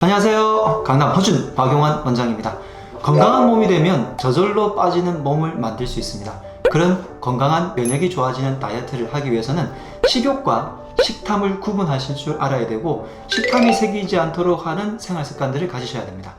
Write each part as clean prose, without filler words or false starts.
안녕하세요. 강남 허준 박용환 원장입니다. 건강한 몸이 되면 저절로 빠지는 몸을 만들 수 있습니다. 그런 건강한 면역이 좋아지는 다이어트를 하기 위해서는 식욕과 식탐을 구분하실 줄 알아야 되고, 식탐이 새기지 않도록 하는 생활 습관들을 가지셔야 됩니다.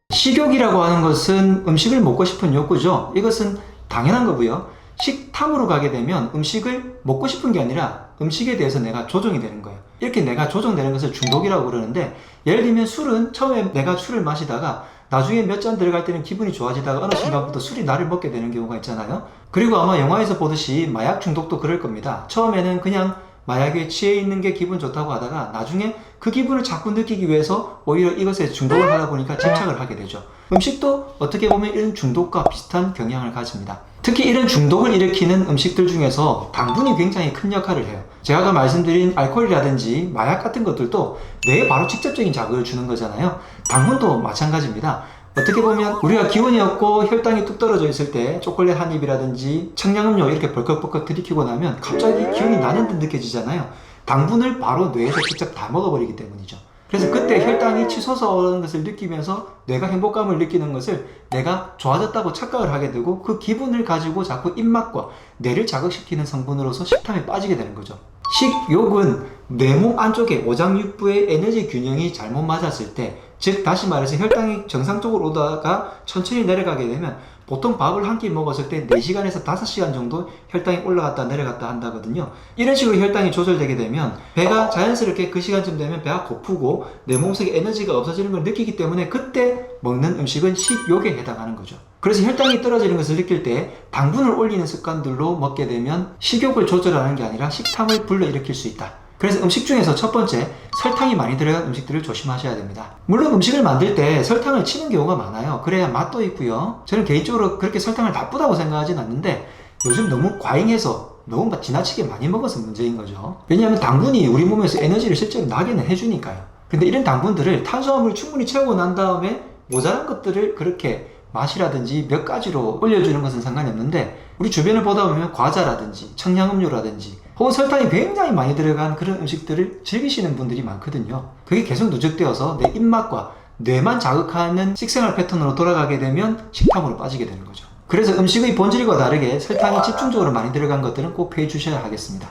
식욕이라고 하는 것은 음식을 먹고 싶은 욕구죠. 이것은 당연한 거고요. 식탐으로 가게 되면 음식을 먹고 싶은 게 아니라 음식에 대해서 내가 조종이 되는 거예요. 이렇게 내가 조종되는 것을 중독이라고 그러는데, 예를 들면 술은 처음에 내가 술을 마시다가 나중에 몇 잔 들어갈 때는 기분이 좋아지다가 어느 순간부터 술이 나를 먹게 되는 경우가 있잖아요. 그리고 아마 영화에서 보듯이 마약 중독도 그럴 겁니다. 처음에는 그냥 마약에 취해 있는 게 기분 좋다고 하다가 나중에 그 기분을 자꾸 느끼기 위해서 오히려 이것에 중독을 하다 보니까 집착을 하게 되죠. 음식도 어떻게 보면 이런 중독과 비슷한 경향을 가집니다. 특히 이런 중독을 일으키는 음식들 중에서 당분이 굉장히 큰 역할을 해요. 제가 아까 말씀드린 알코올이라든지 마약 같은 것들도 뇌에 바로 직접적인 자극을 주는 거잖아요. 당분도 마찬가지입니다. 어떻게 보면 우리가 기운이 없고 혈당이 뚝 떨어져 있을 때 초콜릿 한 입이라든지 청량음료 이렇게 벌컥벌컥 들이키고 나면 갑자기 기운이 나는 듯 느껴지잖아요. 당분을 바로 뇌에서 직접 다 먹어버리기 때문이죠. 그래서 그때 혈당이 치솟아 오르는 것을 느끼면서 뇌가 행복감을 느끼는 것을 내가 좋아졌다고 착각을 하게 되고, 그 기분을 가지고 자꾸 입맛과 뇌를 자극시키는 성분으로서 식탐에 빠지게 되는 거죠. 식욕은 내 몸 안쪽에 오장육부의 에너지 균형이 잘못 맞았을 때, 즉 다시 말해서 혈당이 정상적으로 오다가 천천히 내려가게 되면, 보통 밥을 한 끼 먹었을 때 4시간에서 5시간 정도 혈당이 올라갔다 내려갔다 한다거든요. 이런 식으로 혈당이 조절되게 되면 배가 자연스럽게 그 시간쯤 되면 배가 고프고 내 몸속에 에너지가 없어지는 걸 느끼기 때문에 그때 먹는 음식은 식욕에 해당하는 거죠. 그래서 혈당이 떨어지는 것을 느낄 때 당분을 올리는 습관들로 먹게 되면 식욕을 조절하는 게 아니라 식탐을 불러일으킬 수 있다. 그래서 음식 중에서 첫 번째, 설탕이 많이 들어간 음식들을 조심하셔야 됩니다. 물론 음식을 만들 때 설탕을 치는 경우가 많아요. 그래야 맛도 있고요. 저는 개인적으로 그렇게 설탕을 나쁘다고 생각하진 않는데, 요즘 너무 과잉해서 너무 지나치게 많이 먹어서 문제인 거죠. 왜냐하면 당분이 우리 몸에서 에너지를 실제로 나게는 해주니까요. 근데 이런 당분들을 탄수화물을 충분히 채우고 난 다음에 모자란 것들을 그렇게 맛이라든지 몇 가지로 올려주는 것은 상관이 없는데, 우리 주변을 보다 보면 과자라든지 청량음료라든지 혹은 설탕이 굉장히 많이 들어간 그런 음식들을 즐기시는 분들이 많거든요. 그게 계속 누적되어서 내 입맛과 뇌만 자극하는 식생활 패턴으로 돌아가게 되면 식탐으로 빠지게 되는 거죠. 그래서 음식의 본질과 다르게 설탕이 집중적으로 많이 들어간 것들은 꼭 피해 주셔야 하겠습니다.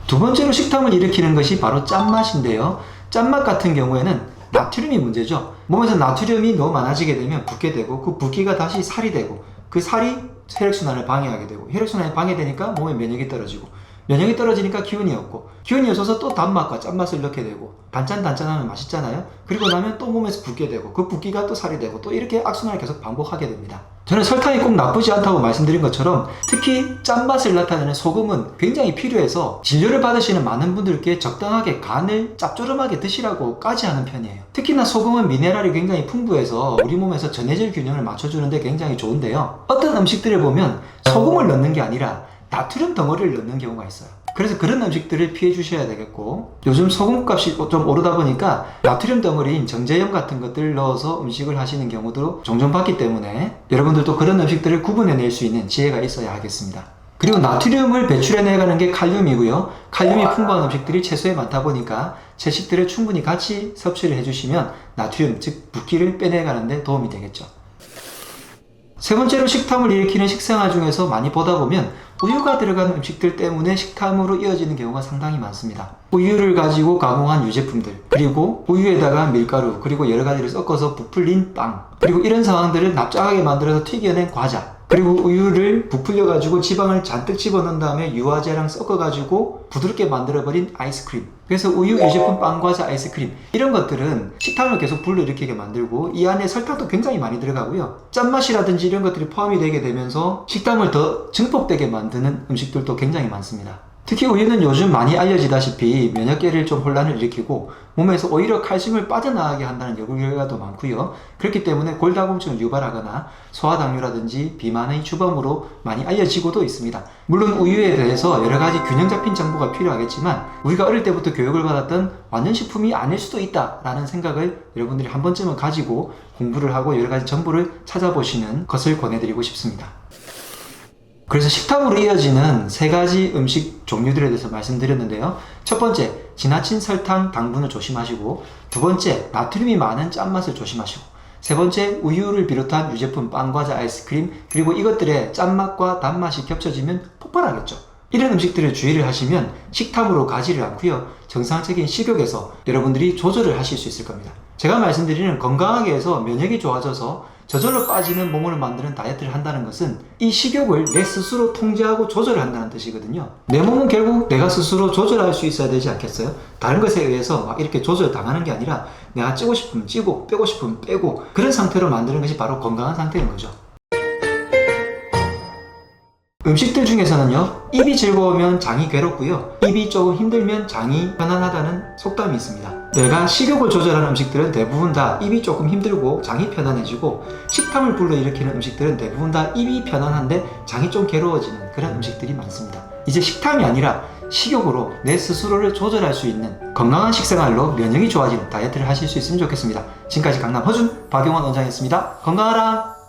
두 번째로 식탐을 일으키는 것이 바로 짠맛인데요. 짠맛 같은 경우에는 나트륨이 문제죠. 몸에서 나트륨이 너무 많아지게 되면 붓게 되고, 그 붓기가 다시 살이 되고, 그 살이 혈액순환을 방해하게 되고, 혈액순환이 방해되니까 몸에 면역이 떨어지고, 면역이 떨어지니까 기운이 없고, 기운이 없어서 또 단맛과 짠맛을 넣게 되고, 단짠단짠하면 맛있잖아요. 그리고 나면 또 몸에서 붓게 되고, 그 붓기가 또 살이 되고, 또 이렇게 악순환을 계속 반복하게 됩니다. 저는 설탕이 꼭 나쁘지 않다고 말씀드린 것처럼 특히 짠맛을 나타내는 소금은 굉장히 필요해서 진료를 받으시는 많은 분들께 적당하게 간을 짭조름하게 드시라고까지 하는 편이에요. 특히나 소금은 미네랄이 굉장히 풍부해서 우리 몸에서 전해질 균형을 맞춰주는데 굉장히 좋은데요. 어떤 음식들을 보면 소금을 넣는 게 아니라 나트륨 덩어리를 넣는 경우가 있어요. 그래서 그런 음식들을 피해 주셔야 되겠고, 요즘 소금값이 좀 오르다 보니까 나트륨 덩어리인 정제염 같은 것들을 넣어서 음식을 하시는 경우도 종종 봤기 때문에 여러분들도 그런 음식들을 구분해낼 수 있는 지혜가 있어야 하겠습니다. 그리고 나트륨을 배출해내가는 게 칼륨이고요. 칼륨이 풍부한 음식들이 채소에 많다 보니까 채식들을 충분히 같이 섭취를 해주시면 나트륨, 즉 붓기를 빼내가는 데 도움이 되겠죠. 세 번째로 식탐을 일으키는 식생활 중에서 많이 보다 보면 우유가 들어간 음식들 때문에 식탐으로 이어지는 경우가 상당히 많습니다. 우유를 가지고 가공한 유제품들, 그리고 우유에다가 밀가루, 그리고 여러 가지를 섞어서 부풀린 빵, 그리고 이런 상황들을 납작하게 만들어서 튀겨낸 과자, 그리고 우유를 부풀려 가지고 지방을 잔뜩 집어넣은 다음에 유화제랑 섞어 가지고 부드럽게 만들어버린 아이스크림, 그래서 우유, 유제품, 빵, 과자, 아이스크림, 이런 것들은 식탐을 계속 불러일으키게 만들고 이 안에 설탕도 굉장히 많이 들어가고요. 짠맛이라든지 이런 것들이 포함이 되게 되면서 식탐을 더 증폭되게 만드는 음식들도 굉장히 많습니다. 특히 우유는 요즘 많이 알려지다시피 면역계를 좀 혼란을 일으키고 몸에서 오히려 칼슘을 빠져나가게 한다는 연구 결과도 많고요. 그렇기 때문에 골다공증을 유발하거나 소화당뇨라든지 비만의 주범으로 많이 알려지고도 있습니다. 물론 우유에 대해서 여러 가지 균형 잡힌 정보가 필요하겠지만 우리가 어릴 때부터 교육을 받았던 완전식품이 아닐 수도 있다라는 생각을 여러분들이 한 번쯤은 가지고 공부를 하고 여러 가지 정보를 찾아보시는 것을 권해드리고 싶습니다. 그래서 식탐으로 이어지는 세 가지 음식 종류들에 대해서 말씀드렸는데요. 첫 번째, 지나친 설탕, 당분을 조심하시고, 두 번째, 나트륨이 많은 짠맛을 조심하시고, 세 번째, 우유를 비롯한 유제품, 빵, 과자, 아이스크림, 그리고 이것들의 짠맛과 단맛이 겹쳐지면 폭발하겠죠. 이런 음식들을 주의를 하시면 식탐으로 가지를 않고요, 정상적인 식욕에서 여러분들이 조절을 하실 수 있을 겁니다. 제가 말씀드리는 건강하게 해서 면역이 좋아져서 저절로 빠지는 몸을 만드는 다이어트를 한다는 것은 이 식욕을 내 스스로 통제하고 조절을 한다는 뜻이거든요. 내 몸은 결국 내가 스스로 조절할 수 있어야 되지 않겠어요? 다른 것에 의해서 막 이렇게 조절당하는 게 아니라 내가 찌고 싶으면 찌고 빼고 싶으면 빼고 그런 상태로 만드는 것이 바로 건강한 상태인 거죠. 음식들 중에서는요, 입이 즐거우면 장이 괴롭고요, 입이 조금 힘들면 장이 편안하다는 속담이 있습니다. 내가 식욕을 조절하는 음식들은 대부분 다 입이 조금 힘들고 장이 편안해지고, 식탐을 불러일으키는 음식들은 대부분 다 입이 편안한데 장이 좀 괴로워지는 그런 음식들이 많습니다. 이제 식탐이 아니라 식욕으로 내 스스로를 조절할 수 있는 건강한 식생활로 면역이 좋아지는 다이어트를 하실 수 있으면 좋겠습니다. 지금까지 강남 허준 박용원 원장이었습니다. 건강하라!